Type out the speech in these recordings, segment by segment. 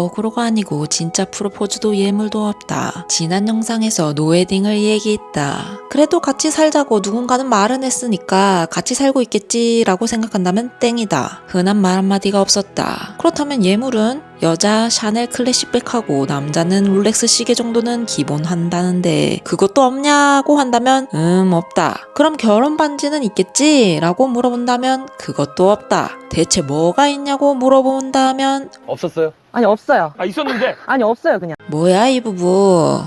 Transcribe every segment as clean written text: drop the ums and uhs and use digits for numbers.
어그로가 아니고 진짜 프로포즈도 예물도 없다. 지난 영상에서 노웨딩을 얘기했다. 그래도 같이 살자고 누군가는 말은 했으니까 같이 살고 있겠지라고 생각한다면 땡이다. 흔한 말 한마디가 없었다. 그렇다면 예물은? 여자 샤넬 클래식백하고 남자는 롤렉스 시계 정도는 기본 한다는데 그것도 없냐고 한다면 없다. 그럼 결혼 반지는 있겠지? 라고 물어본다면 그것도 없다. 대체 뭐가 있냐고 물어본다면 없었어요? 아니 없어요. 아 있었는데. 아니 없어요 그냥. 뭐야 이 부부.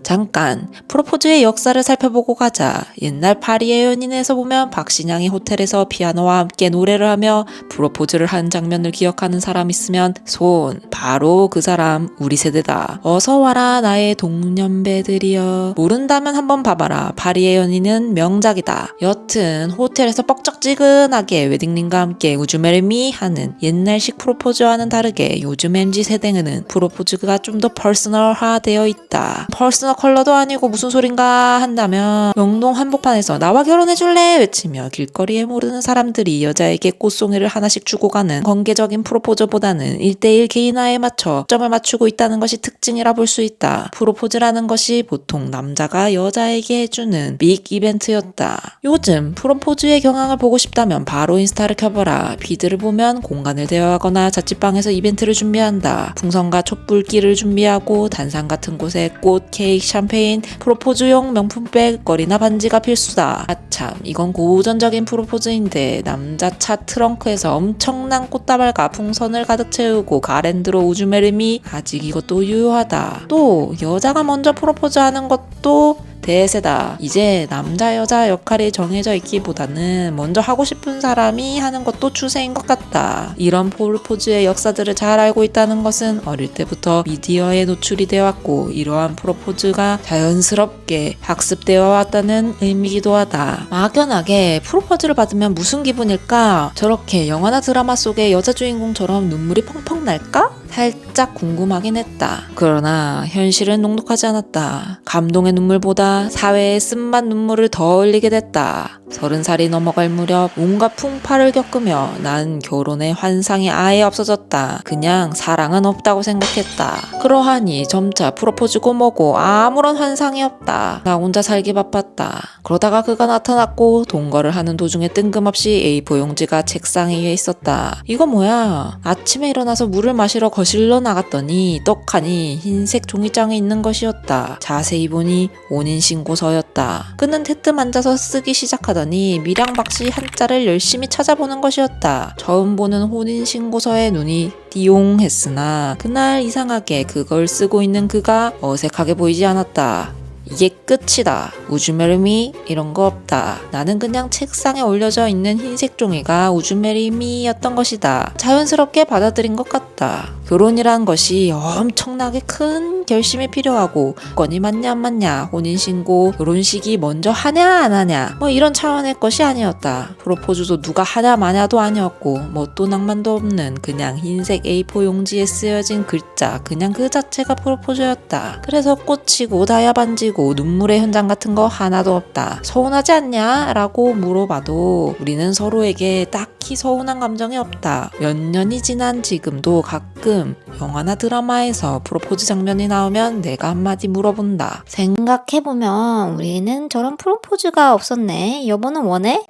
잠깐 프로포즈의 역사를 살펴보고 가자. 옛날 파리의 연인에서 보면 박신양이 호텔에서 피아노와 함께 노래를 하며 프로포즈를 한 장면을 기억하는 사람 있으면 손. 바로 그 사람 우리 세대다. 어서 와라 나의 동년배들이여. 모른다면 한번 봐봐라. 파리의 연인은 명작이다. 여튼 호텔에서 뻑적지근하게 웨딩링과 함께 우주 메리미 하는 옛날식 프로포즈와는 다르게 요즘 MZ 세대는 프로포즈가 좀 더 퍼스널화되어 있다. 퍼스널 컬러도 아니고 무슨 소린가 한다면 영동 한복판에서 나와 결혼해줄래 외치며 길거리에 모르는 사람들이 여자에게 꽃송이를 하나씩 주고 가는 공개적인 프로포즈보다는 1대1 개인화에 맞춰 점을 맞추고 있다는 것이 특징이라 볼 수 있다. 프로포즈라는 것이 보통 남자가 여자에게 해주는 빅 이벤트였다. 요즘 프로포즈의 경황을 보고 싶다면 바로 인스타를 켜봐라. 피드를 보면 공간을 대여하거나 자취방에서 이벤트를 준비한다. 풍선과 촛불기를 준비하고 단상 같은 곳에 꽃, 케이크, 샴페인, 프로포즈용 명품백, 거리나 반지가 필수다. 아참 이건 고전적인 프로포즈인데 남자 차 트렁크에서 엄청난 꽃다발과 풍선을 가득 채우고 가랜드로 우주 메름이 아직 이것도 유효하다. 또 여자가 먼저 프로포즈하는 것도 대세다. 이제 남자 여자 역할이 정해져 있기보다는 먼저 하고 싶은 사람이 하는 것도 추세인 것 같다. 이런 프로포즈의 역사들을 잘 알고 있다는 것은 어릴 때부터 미디어에 노출이 되어 왔고 이러한 프로포즈가 자연스럽게 학습되어 왔다는 의미이기도 하다. 막연하게 프로포즈를 받으면 무슨 기분일까? 저렇게 영화나 드라마 속의 여자 주인공처럼 눈물이 펑펑 날까? 살짝 궁금하긴 했다. 그러나 현실은 녹록하지 않았다. 감동의 눈물보다 사회의 쓴맛 눈물을 더 흘리게 됐다. 30살이 넘어갈 무렵 온갖 풍파를 겪으며 난 결혼의 환상이 아예 없어졌다. 그냥 사랑은 없다고 생각했다. 그러하니 점차 프로포즈고 뭐고 아무런 환상이 없다. 나 혼자 살기 바빴다. 그러다가 그가 나타났고 동거를 하는 도중에 뜬금없이 A4 용지가 책상 위에 있었다. 이거 뭐야? 아침에 일어나서 물을 마시러 거실로 나갔더니 떡하니 흰색 종이장에 있는 것이었다. 자세히 보니 혼인신고서였다. 그는 대뜸 앉아서 쓰기 시작하더니 밀양박씨 한자를 열심히 찾아보는 것이었다. 처음 보는 혼인신고서에 눈이 띠용했으나 그날 이상하게 그걸 쓰고 있는 그가 어색하게 보이지 않았다. 이게 끝이다. 우주메리미 이런 거 없다. 나는 그냥 책상에 올려져 있는 흰색 종이가 우주메리미였던 것이다. 자연스럽게 받아들인 것 같다. 결혼이란 것이 엄청나게 큰 결심이 필요하고 건이 맞냐 안 맞냐, 혼인신고, 결혼식이 먼저 하냐 안 하냐 뭐 이런 차원의 것이 아니었다. 프로포즈도 누가 하냐 마냐도 아니었고 뭣도 낭만도 없는 그냥 흰색 A4 용지에 쓰여진 글자 그냥 그 자체가 프로포즈였다. 그래서 꽃이고 다이아반지고 눈물의 현장 같은 거 하나도 없다. 서운하지 않냐? 라고 물어봐도 우리는 서로에게 딱히 서운한 감정이 없다. 몇 년이 지난 지금도 가끔 영화나 드라마에서 프로포즈 장면이 나오면 내가 한마디 물어본다. 생각해보면 우리는 저런 프로포즈가 없었네. 여보는 원해?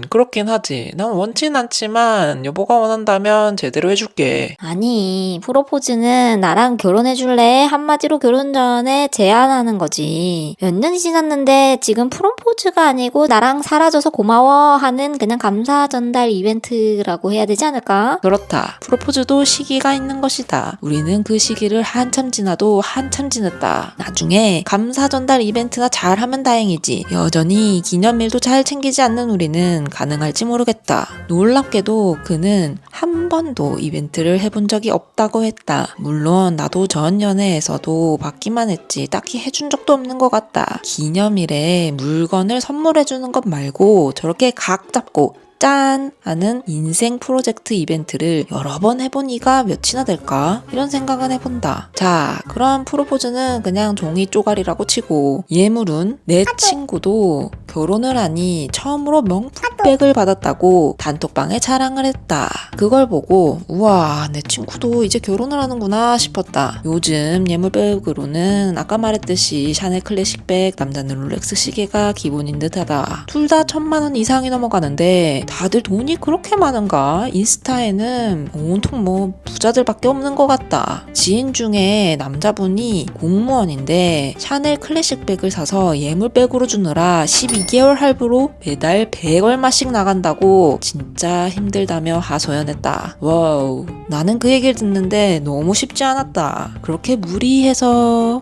그렇긴 하지. 난 원진 않지만 여보가 원한다면 제대로 해줄게. 아니, 프로포즈는 나랑 결혼해줄래? 한마디로 결혼 전에 제안하는 거지. 몇 년이 지났는데 지금 프로포즈가 아니고 나랑 사라져서 고마워 하는 그냥 감사 전달 이벤트라고 해야 되지 않을까? 그렇다. 프로포즈도 시기가 있는 것이다. 우리는 그 시기를 한참 지나도 한참 지났다. 나중에 감사 전달 이벤트나 잘하면 다행이지. 여전히 기념일도 잘 챙기지 않는 우리는 가능할지 모르겠다. 놀랍게도 그는 한 번도 이벤트를 해본 적이 없다고 했다. 물론 나도 전 연애에서도 받기만 했지 딱히 해준 적도 없는 것 같다. 기념일에 물건을 선물해주는 것 말고 저렇게 각 잡고 짠! 하는 인생 프로젝트 이벤트를 여러 번 해본 이가 몇이나 될까? 이런 생각은 해본다. 자, 그럼 프로포즈는 그냥 종이 쪼가리라고 치고 예물은 내 친구도 결혼을 하니 처음으로 명품백을 받았다고 단톡방에 자랑을 했다. 그걸 보고 우와 내 친구도 이제 결혼을 하는구나 싶었다. 요즘 예물백으로는 아까 말했듯이 샤넬 클래식백, 남자는 롤렉스 시계가 기본인 듯하다. 둘 다 1,000만 원 이상이 넘어가는데 다들 돈이 그렇게 많은가? 인스타에는 온통 뭐 부자들밖에 없는 것 같다. 지인 중에 남자분이 공무원인데 샤넬 클래식백을 사서 예물백으로 주느라 12개월 할부로 매달 100얼마씩 나간다고 진짜 힘들다며 하소연했다. 와우, 나는 그 얘기를 듣는데 너무 쉽지 않았다. 그렇게 무리해서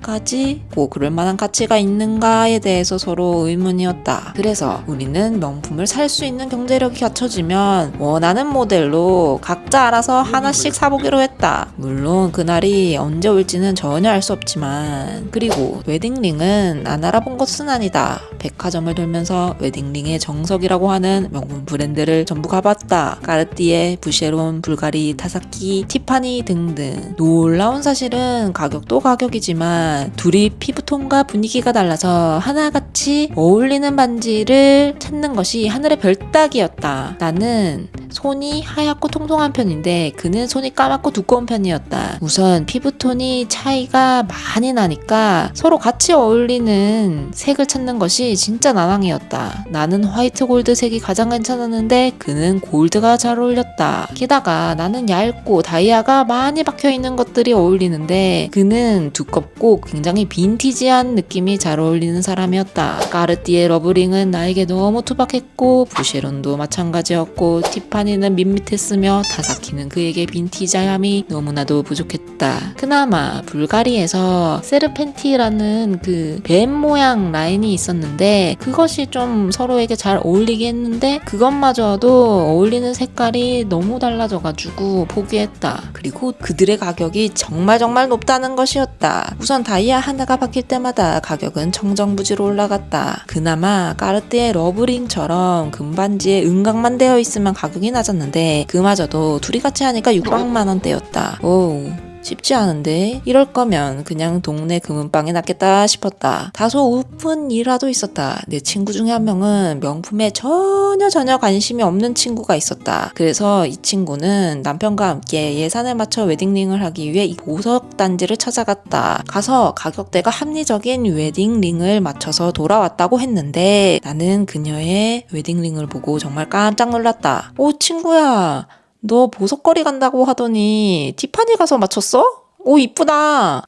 까지 꼭 그럴 만한 가치가 있는가에 대해서 서로 의문이었다. 그래서 우리는 명품을 살 수 있는 경제력이 갖춰지면 원하는 모델로 각자 알아서 하나씩 사보기로 했다. 물론 그날이 언제 올지는 전혀 알 수 없지만, 그리고 웨딩링은 안 알아본 것은 아니다. 백화점을 돌면서 웨딩링의 정석이라고 하는 명품 브랜드를 전부 가봤다. 까르띠에, 부쉐론, 불가리, 타사키, 티파니 등등. 놀라운 사실은 가격도 가격이지만 둘이 피부톤과 분위기가 달라서 하나같이 어울리는 반지를 찾는 것이 하늘의 별따기였다. 나는 손이 하얗고 통통한 편인데 그는 손이 까맣고 두꺼운 편이었다. 우선 피부톤이 차이가 많이 나니까 서로 같이 어울리는 색을 찾는 것이 진짜 난항이었다. 나는 화이트 골드 색이 가장 괜찮았는데 그는 골드가 잘 어울렸다. 게다가 나는 얇고 다이아가 많이 박혀있는 것들이 어울리는데 그는 두껍고 굉장히 빈티지한 느낌이 잘 어울리는 사람이었다. 까르띠에 러브링은 나에게 너무 투박했고 부쉐론도 마찬가지였고 티파니는 밋밋했으며 타사키는 그에게 빈티지함이 너무나도 부족했다. 그나마 불가리에서 세르펜티라는 그 뱀 모양 라인이 있었는데 그것이 좀 서로에게 잘 어울리게 했는데 그것마저도 어울리는 색깔이 너무 달라져가지고 포기했다. 그리고 그들의 가격이 정말 높다는 것이었다. 우선 다이아 하나가 바뀔 때마다 가격은 청정부지로 올라갔다. 그나마 까르띠에 러브링처럼 금반지에 은각만 되어 있으면 가격이 낮았는데 그마저도 둘이 같이 하니까 600만 원대였다. 오, 쉽지 않은데 이럴 거면 그냥 동네 금은방에 놨겠다 싶었다. 다소 우픈 일화도 있었다. 내 친구 중에 한 명은 명품에 전혀 관심이 없는 친구가 있었다. 그래서 이 친구는 남편과 함께 예산을 맞춰 웨딩링을 하기 위해 이 보석 단지를 찾아갔다. 가서 가격대가 합리적인 웨딩링을 맞춰서 돌아왔다고 했는데 나는 그녀의 웨딩링을 보고 정말 깜짝 놀랐다. 오 친구야, 너 보석거리 간다고 하더니 티파니 가서 맞췄어? 오 이쁘다.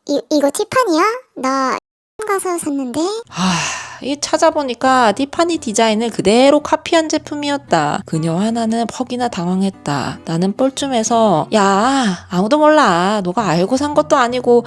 이거 티파니야? 나 가서 샀는데. 이 찾아보니까 티파니 디자인을 그대로 카피한 제품이었다. 그녀 하나는 퍽이나 당황했다. 나는 뻘쭘해서 야 아무도 몰라. 너가 알고 산 것도 아니고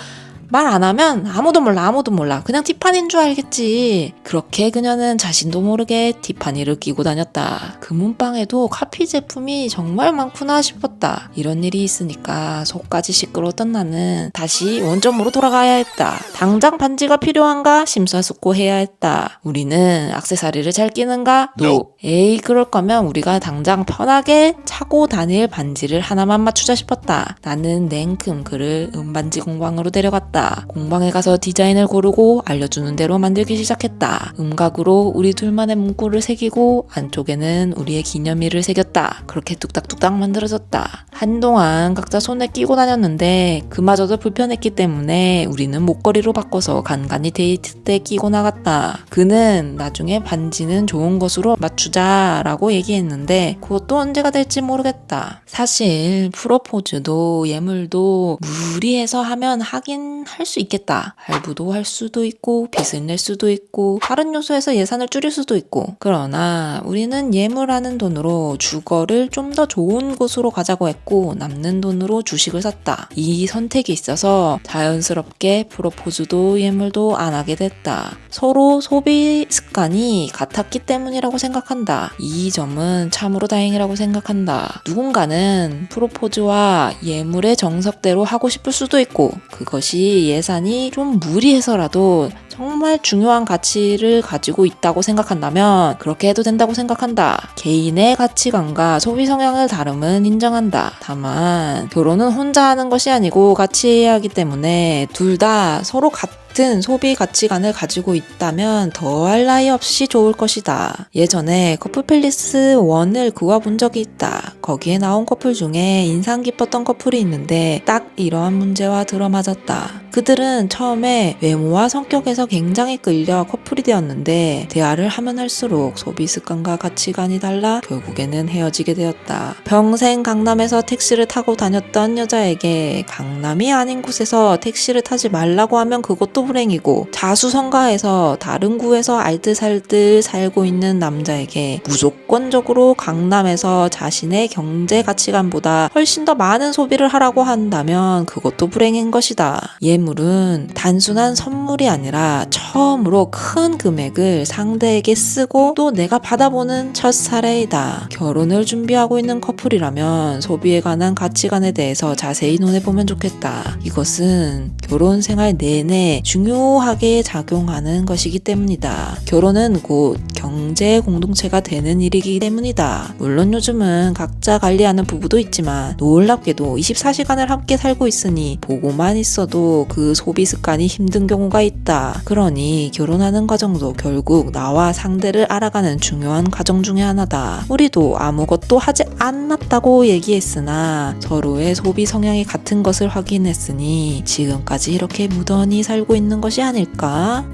말 안 하면 아무도 몰라. 그냥 티파니인 줄 알겠지. 그렇게 그녀는 자신도 모르게 티파니를 끼고 다녔다. 금은방에도 카피 제품이 정말 많구나 싶었다. 이런 일이 있으니까 속까지 시끄러웠던 나는 다시 원점으로 돌아가야 했다. 당장 반지가 필요한가 심사숙고해야 했다. 우리는 액세서리를 잘 끼는가? 노. 에이 그럴 거면 우리가 당장 편하게 차고 다닐 반지를 하나만 맞추자 싶었다. 나는 냉큼 그를 은반지 공방으로 데려갔다. 공방에 가서 디자인을 고르고 알려주는 대로 만들기 시작했다. 음각으로 우리 둘만의 문구를 새기고 안쪽에는 우리의 기념일을 새겼다. 그렇게 뚝딱뚝딱 만들어졌다. 한동안 각자 손에 끼고 다녔는데 그마저도 불편했기 때문에 우리는 목걸이로 바꿔서 간간히 데이트 때 끼고 나갔다. 그는 나중에 반지는 좋은 것으로 맞추자라고 얘기했는데 그것도 언제가 될지 모르겠다. 사실 프로포즈도 예물도 무리해서 하면 하긴 할 수 있겠다. 할부도 할 수도 있고 빚을 낼 수도 있고 다른 요소에서 예산을 줄일 수도 있고 그러나 우리는 예물하는 돈으로 주거를 좀 더 좋은 곳으로 가자고 했고 남는 돈으로 주식을 샀다. 이 선택이 있어서 자연스럽게 프로포즈도 예물도 안 하게 됐다. 서로 소비 습관이 같았기 때문이라고 생각한다. 이 점은 참으로 다행이라고 생각한다. 누군가는 프로포즈와 예물의 정석대로 하고 싶을 수도 있고 그것이 예산이 좀 무리해서라도 정말 중요한 가치를 가지고 있다고 생각한다면 그렇게 해도 된다고 생각한다. 개인의 가치관과 소비 성향을 다름은 인정한다. 다만 결혼은 혼자 하는 것이 아니고 같이 해야 하기 때문에 둘 다 서로 같은 소비 가치관을 가지고 있다면 더할 나위 없이 좋을 것이다. 예전에 커플팰리스 1을 그어본 적이 있다. 거기에 나온 커플 중에 인상 깊었던 커플이 있는데 딱 이러한 문제와 들어맞았다. 그들은 처음에 외모와 성격에서 굉장히 끌려 커플이 되었는데 대화를 하면 할수록 소비 습관과 가치관이 달라 결국에는 헤어지게 되었다. 평생 강남에서 택시를 타고 다녔던 여자에게 강남이 아닌 곳에서 택시를 타지 말라고 하면 그것도 불행이고, 자수성가해서 다른 구에서 알뜰살뜰 살고 있는 남자에게 무조건적으로 강남에서 자신의 경제 가치관보다 훨씬 더 많은 소비를 하라고 한다면 그것도 불행인 것이다. 예물은 단순한 선물이 아니라 처음으로 큰 금액을 상대에게 쓰고 또 내가 받아보는 첫 사례이다. 결혼을 준비하고 있는 커플이라면 소비에 관한 가치관에 대해서 자세히 논해보면 좋겠다. 이것은 결혼 생활 내내 중요하게 작용하는 것이기 때문이다. 결혼은 곧 경제 공동체가 되는 일이기 때문이다. 물론 요즘은 각자 관리하는 부부도 있지만 놀랍게도 24시간을 함께 살고 있으니 보고만 있어도 그 소비 습관이 힘든 경우가 있다. 그러니 결혼하는 과정도 결국 나와 상대를 알아가는 중요한 과정 중에 하나다. 우리도 아무것도 하지 않았다고 얘기했으나 서로의 소비 성향이 같은 것을 확인했으니 지금까지 이렇게 무던히 살고 있는 것이 아닐까?